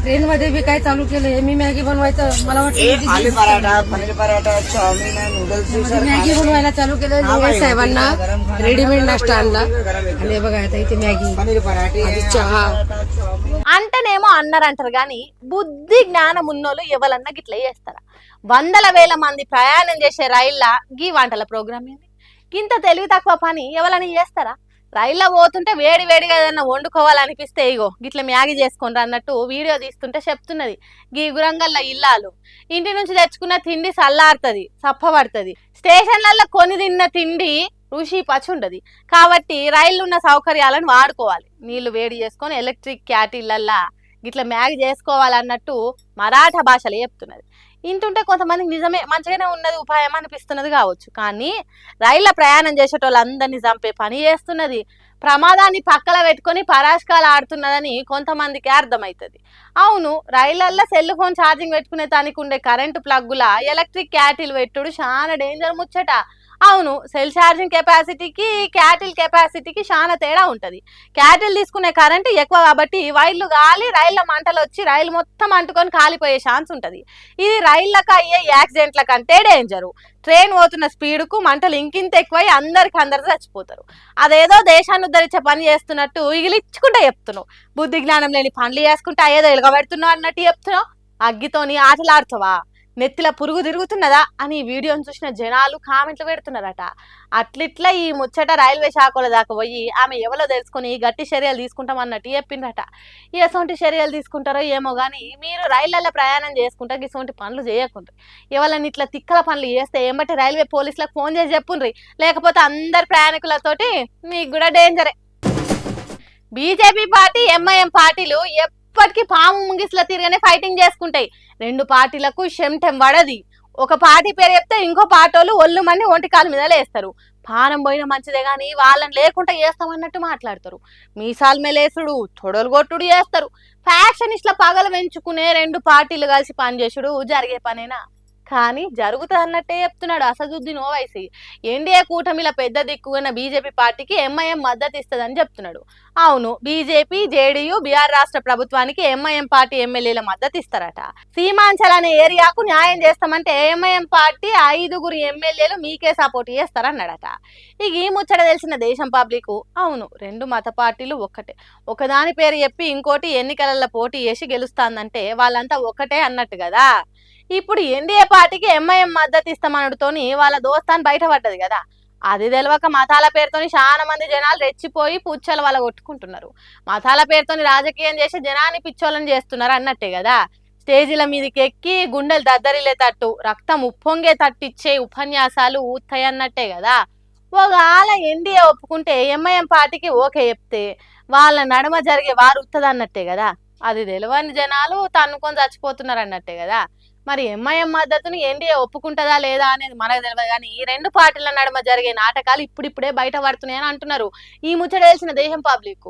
Train मध्ये B काय चालू केलंय मी मॅगी बनवायचं मला वाटतं aloo paratha paneer paratha chow mein noodles Maggi बनवायला चालू केलं लोकेश साहेबांना रेडीमेड नाश्ता आणला आणि बघा आता इथे मॅगी पनीर पराठे అది చహా అంటేనేమో అన్నారంటారు గాని బుద్ధి జ్ఞానం ఉన్నోళ్ళు ఎవరన్నా గిట్ల చేస్తారా? వందల వేల మంది ప్రయాణం చేసే రైళ్ళ గీ వంటల ప్రోగ్రామ్ ఏంది? గింత తెలివి తక్కువ పని ఎవరన్నా చేస్తారా? రైల్లో పోతుంటే వేడి వేడిగా ఏదన్నా వండుకోవాలనిపిస్తే ఇగో గిట్ల మ్యాగీ చేసుకోండి అన్నట్టు వీడియో తీస్తుంటే చెప్తున్నది గీ గురంగల్ల ఇల్లాలు. ఇంటి నుంచి తెచ్చుకున్న తిండి సల్లారుతుంది, సప్పబడుతుంది. స్టేషన్లలో కొని తిన్న తిండి రుచి పచ్చి ఉండదు. కాబట్టి రైళ్ళు ఉన్న సౌకర్యాలను వాడుకోవాలి. నీళ్లు వేడి చేసుకొని ఎలక్ట్రిక్ క్యాటిల్లల్లా గిట్ల మ్యాగీ చేసుకోవాలన్నట్టు మరాఠా భాషలో చెప్తున్నది. ఇంటుంటే కొంతమందికి నిజమే మంచిగానే ఉన్నది ఉపాయం అనిపిస్తున్నది కావచ్చు. కానీ రైళ్ళ ప్రయాణం చేసేటోళ్ళందరినీ చంపే పని చేస్తున్నది. ప్రమాదాన్ని పక్కల పెట్టుకొని పరాష్కాలు ఆడుతున్నదని కొంతమందికి అర్థమవుతుంది. అవును, రైళ్లల్లో సెల్ ఫోన్ ఛార్జింగ్ పెట్టుకునే దానికి ఉండే కరెంటు ప్లగ్గుల ఎలక్ట్రిక్ క్యాటిల్ పెట్టుడు చాలా డేంజర్ ముచ్చట. అవును, సెల్ ఛార్జింగ్ కెపాసిటీకి క్యాటిల్ కెపాసిటీకి చాలా తేడా ఉంటుంది. క్యాటిల్ తీసుకునే కరెంటు ఎక్కువ కాబట్టి వైర్లు గాలి రైళ్ల మంటలు వచ్చి రైలు మొత్తం అంటుకొని కాలిపోయే ఛాన్స్ ఉంటుంది. ఇది రైళ్లకు అయ్యే యాక్సిడెంట్ల కంటే డేంజరు. ట్రైన్ పోతున్న స్పీడ్కు మంటలు ఇంకింత ఎక్కువై అందరు చచ్చిపోతారు. అదేదో దేశాన్ని ఉద్ధరించే పని చేస్తున్నట్టు ఇగిలిచ్చుకుంటే చెప్తున్నావు. బుద్ధి జ్ఞానం లేని పనులు చేసుకుంటే ఏదో ఎలుగబెడుతున్నావు అన్నట్టు చెప్తున్నావు. అగ్గితోని ఆటలాడుతావా? నెత్తిల పురుగు తిరుగుతున్నదా అని వీడియోని చూసిన జనాలు కామెంట్లు పెడుతున్నారట. అట్లిట్లా ఈ ముచ్చట రైల్వే శాఖల దాకా పోయి ఆమె ఎవరో తెలుసుకొని గట్టి చర్యలు తీసుకుంటాం అన్నట్టు చెప్పిండ్రట. ఎసొంటి చర్యలు తీసుకుంటారో ఏమో కానీ మీరు రైళ్లలో ప్రయాణం చేసుకుంటా ఇసొంటి పనులు చేయకుండ్రి. ఎవరైనా ఇట్లా తిక్కల పనులు చేస్తే ఏమంటే రైల్వే పోలీసులకు ఫోన్ చేసి చెప్పుండ్రి. లేకపోతే అందరు ప్రయాణికులతోటి మీకు కూడా డేంజరే. బీజేపీ పార్టీ ఎంఐఎం పార్టీలు ఇప్పటికీ పాము ముంగిస్ల తిరగనే ఫైటింగ్ చేసుకుంటాయి. రెండు పార్టీలకు షెంటెం వడది. ఒక పార్టీ పేరు చెప్తే ఇంకో పార్టీలు ఒళ్ళు మంది ఒంటికాల మీద లేస్తారు. పానం పోయిన మంచిదే కానీ వాళ్ళని లేకుండా చేస్తామన్నట్టు మాట్లాడతారు. మీసాల మేలేసుడు తొడలు కొట్టుడు చేస్తారు. ఫ్యాక్షనిస్ట్ల పగలు పెంచుకునే రెండు పార్టీలు కలిసి పనిచేసుడు జరిగే పనేనా? కానీ జరుగుతుంది అన్నట్టే చెప్తున్నాడు అసదుద్దీన్ ఓవైసీ. ఎన్డీఏ కూటమిల పెద్ద దిక్కున్న బీజేపీ పార్టీకి ఎంఐఎం మద్దతు ఇస్తుందని చెప్తున్నాడు. అవును, బీజేపీ జేడీయూ బీఆర్ రాష్ట్ర ప్రభుత్వానికి ఎంఐఎం పార్టీ ఎమ్మెల్యేల మద్దతు ఇస్తారట. సీమాంచల్ అనే ఏరియాకు న్యాయం చేస్తామంటే ఎంఐఎం పార్టీ 5 ఎమ్మెల్యేలు మీకే సపోర్ట్ చేస్తారన్నాడట. ఇక ఈ ముచ్చట తెలిసిన దేశం పబ్లిక్ అవును రెండు మత పార్టీలు ఒక్కటే, ఒకదాని పేరు చెప్పి ఇంకోటి ఎన్నికలలో పోటీ చేసి గెలుస్తాందంటే వాళ్ళంతా ఒక్కటే అన్నట్టు కదా. ఇప్పుడు ఎన్డీఏ పార్టీకి ఎంఐఎం మద్దతు ఇస్తామనడుతోని వాళ్ళ దోస్తాన్ని బయటపడ్డది కదా. అది తెలియక మతాల పేరుతోని చాలా మంది జనాలు రెచ్చిపోయి పుచ్చలు వాళ్ళ కొట్టుకుంటున్నారు. మతాల పేరుతోని రాజకీయం చేసి జనాన్ని పిచ్చోళ్ళని చేస్తున్నారు అన్నట్టే కదా. స్టేజీల మీదకి ఎక్కి గుండెలు దద్దరిల్లే తట్టు రక్తం ఉప్పొంగే తట్టిచ్చే ఉపన్యాసాలు ఊతాయి అన్నట్టే కదా. ఒకవేళ ఎన్డీఏ ఒప్పుకుంటే ఎంఐఎం పార్టీకి ఓకే చెప్తే వాళ్ళ నడుమ జరిగే వారు ఉత్తది అన్నట్టే కదా. అది తెలియని జనాలు తన్నుకొని చచ్చిపోతున్నారు అన్నట్టే కదా. మరి ఎంఐఎం మద్దతుని ఎన్డీఏ ఒప్పుకుంటుందా లేదా అనేది మనకు తెలియదు కానీ ఈ రెండు పార్టీల నడుమ జరిగే నాటకాలు ఇప్పుడిప్పుడే బయట పడుతున్నాయని అంటున్నారు ఈ ముచ్చట తెలిసిన దేశం పబ్లిక్.